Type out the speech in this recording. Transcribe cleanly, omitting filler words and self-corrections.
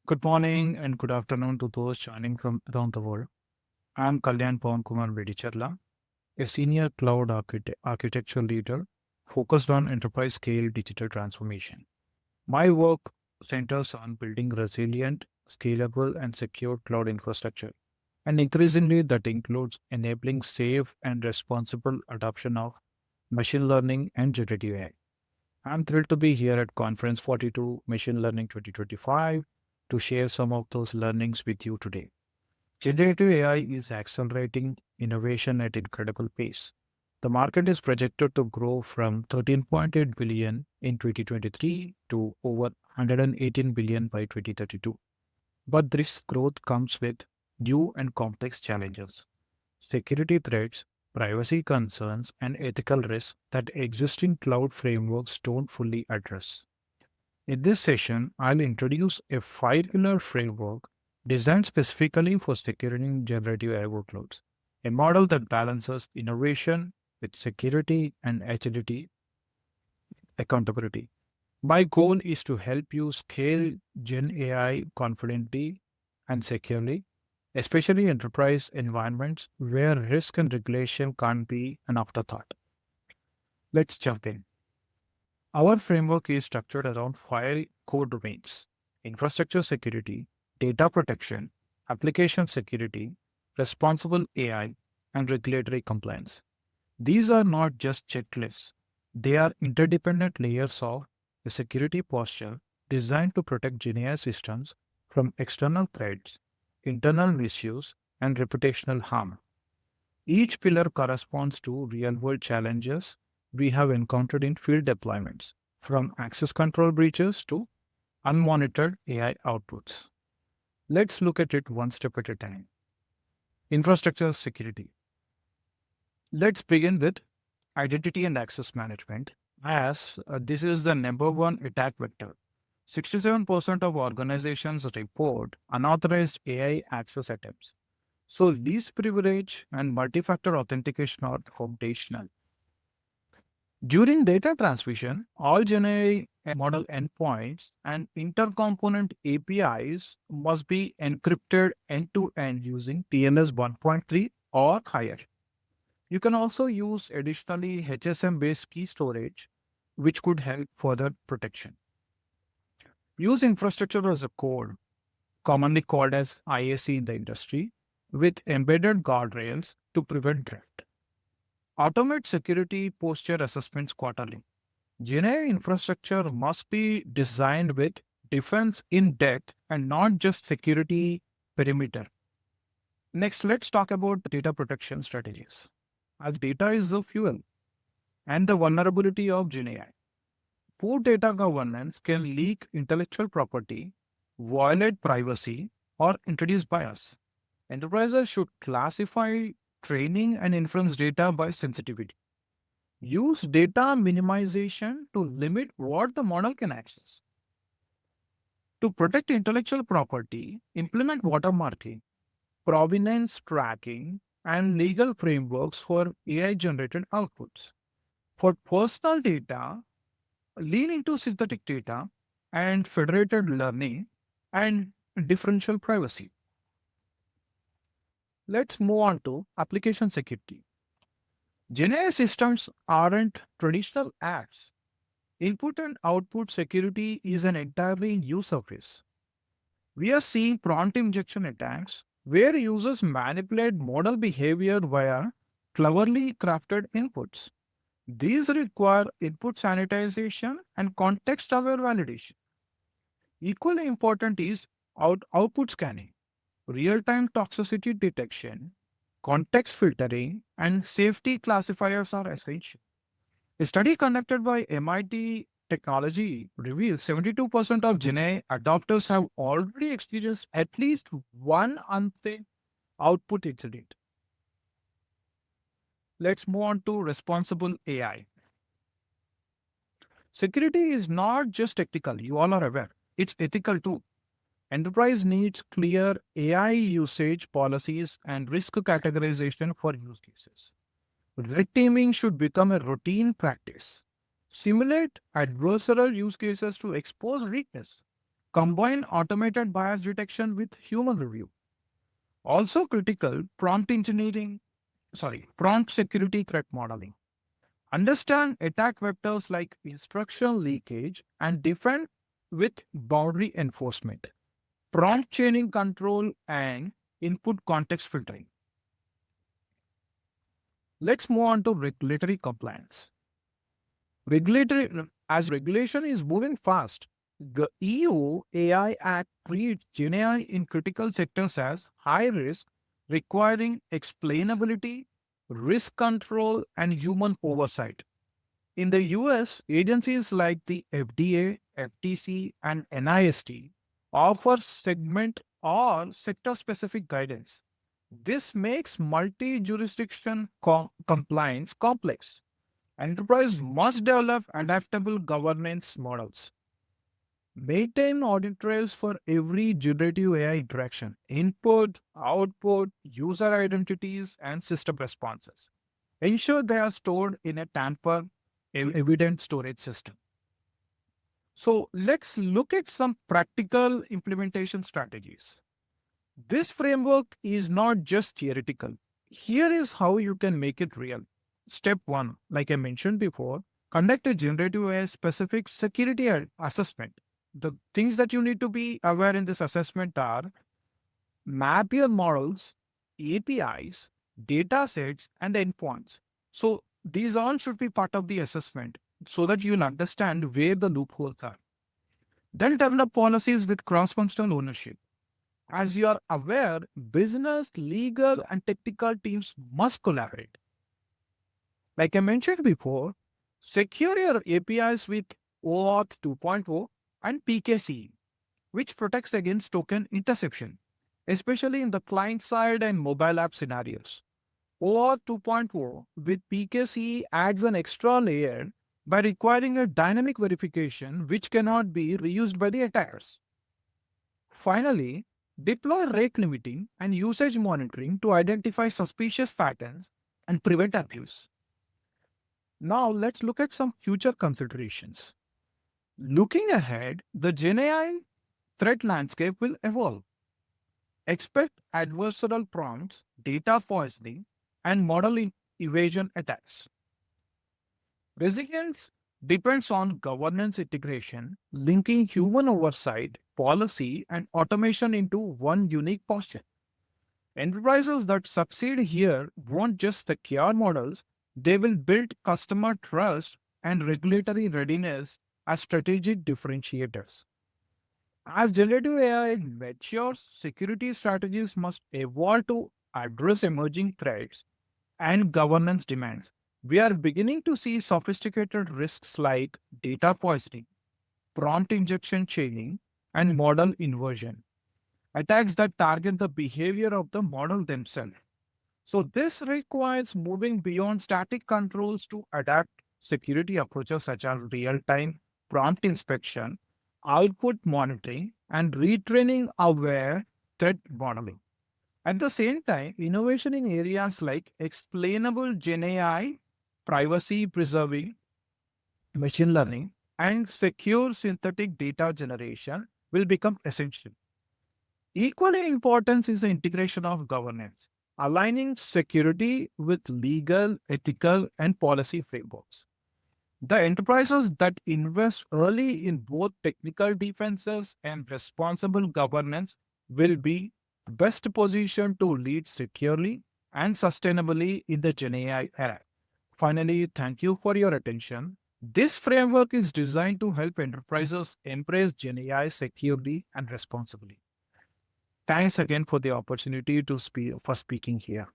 Good morning and good afternoon to those joining from around the world. I'm Kalyan Madicharla, a senior cloud architecture leader focused on enterprise scale digital transformation. My work centers on building resilient, scalable, and secure cloud infrastructure. And increasingly, that includes enabling safe and responsible adoption of machine learning and generative AI. I'm thrilled to be here at Conference 42 Machine Learning 2025 to share some of those learnings with you today. Generative AI is accelerating innovation at incredible pace. The market is projected to grow from 13.8 billion in 2023 to over 118 billion by 2032. But this growth comes with new and complex challenges: security threats, privacy concerns, and ethical risks that existing cloud frameworks don't fully address. In this session, I'll introduce a five-pillar framework designed specifically for securing generative AI workloads, a model that balances innovation with security and agility accountability. My goal is to help you scale Gen AI confidently and securely, especially enterprise environments where risk and regulation can't be an afterthought. Let's jump in. Our framework is structured around five core domains: infrastructure security, data protection, application security, responsible AI, and regulatory compliance. These are not just checklists, they are interdependent layers of a security posture designed to protect GenAI systems from external threats, internal misuse, and reputational harm. Each pillar corresponds to real world challenges we have encountered in field deployments, from access control breaches to unmonitored AI outputs. Let's look at it one step at a time. Infrastructure security. Let's begin with identity and access management, as this is the number one attack vector. 67% of organizations report unauthorized AI access attempts. So, least privilege and multi factor authentication are foundational. During data transmission, all GenAI model endpoints and intercomponent APIs must be encrypted end to end using TLS 1.3 or higher. You can also use additionally HSM based key storage, which could help further protection. Use infrastructure as a code, commonly called as IAC in the industry, with embedded guardrails to prevent drift. Automate security posture assessments quarterly. GenAI infrastructure must be designed with defense in depth and not just security perimeter. Next, let's talk about data protection strategies. As data is the fuel and the vulnerability of GenAI. Poor data governance can leak intellectual property, violate privacy, or introduce bias. Enterprises should classify training and inference data by sensitivity. Use data minimization to limit what the model can access. To protect intellectual property, implement watermarking, provenance tracking, and legal frameworks for AI generated outputs. For personal data, lean into synthetic data and federated learning and differential privacy. Let's move on to application security. GenAI systems aren't traditional apps. Input and output security is an entirely new surface. We are seeing prompt injection attacks where users manipulate model behavior via cleverly crafted inputs. These require input sanitization and context aware validation. Equally important is output scanning, real time toxicity detection, context filtering, and safety classifiers are essential. A study conducted by MIT Technology reveals 72% of GenAI adopters have already experienced at least one unsafe output incident. Let's move on to responsible AI. Security is not just technical, you all are aware. It's ethical too. Enterprise needs clear AI usage policies and risk categorization for use cases. Red teaming should become a routine practice. Simulate adversarial use cases to expose weakness. Combine automated bias detection with human review. Also critical, prompt security threat modeling. Understand attack vectors like instruction leakage and defend with boundary enforcement, prompt chaining control, and input context filtering. Let's move on to regulatory compliance. As regulation is moving fast, the EU AI Act treats GenAI in critical sectors as high risk, requiring explainability, risk control, and human oversight. In the US, agencies like the FDA, FTC, and NIST offer segment or sector specific guidance. This makes multi jurisdiction compliance complex. Enterprise must develop adaptable governance models. Maintain audit trails for every generative AI interaction, input, output, user identities, and system responses. Ensure they are stored in a tamper evident storage system. So let's look at some practical implementation strategies. This framework is not just theoretical. Here is how you can make it real. Step 1, like I mentioned before, conduct a generative AI specific security assessment. The things that you need to be aware in this assessment are map your models, APIs, data sets, and endpoints. So these all should be part of the assessment so that you'll understand where the loopholes are. Then develop policies with cross-functional ownership. As you are aware, business, legal, and technical teams must collaborate. Like I mentioned before, secure your APIs with OAuth 2.0 and PKC, which protects against token interception, especially in the client side and mobile app scenarios. OAuth 2.0 with PKC adds an extra layer by requiring a dynamic verification which cannot be reused by the attackers. Finally, deploy rate limiting and usage monitoring to identify suspicious patterns and prevent abuse. Now, let's look at some future considerations. Looking ahead, the GenAI threat landscape will evolve. Expect adversarial prompts, data poisoning, and model evasion attacks. Resilience depends on governance integration, linking human oversight, policy, and automation into one unique posture. Enterprises that succeed here won't just secure models, they will build customer trust and regulatory readiness as strategic differentiators. As generative AI matures, security strategies must evolve to address emerging threats and governance demands. We are beginning to see sophisticated risks like data poisoning, prompt injection chaining, and model inversion, attacks that target the behavior of the model themselves. So, this requires moving beyond static controls to adapt security approaches such as real time prompt inspection, output monitoring, and retraining aware threat modeling. At the same time, innovation in areas like explainable Gen AI, privacy preserving machine learning, and secure synthetic data generation will become essential. Equally important is the integration of governance, aligning security with legal, ethical, and policy frameworks. The enterprises that invest early in both technical defenses and responsible governance will be best positioned to lead securely and sustainably in the GenAI era. Finally, thank you for your attention. This framework is designed to help enterprises embrace GenAI securely and responsibly. Thanks again for the opportunity to speak for speaking here.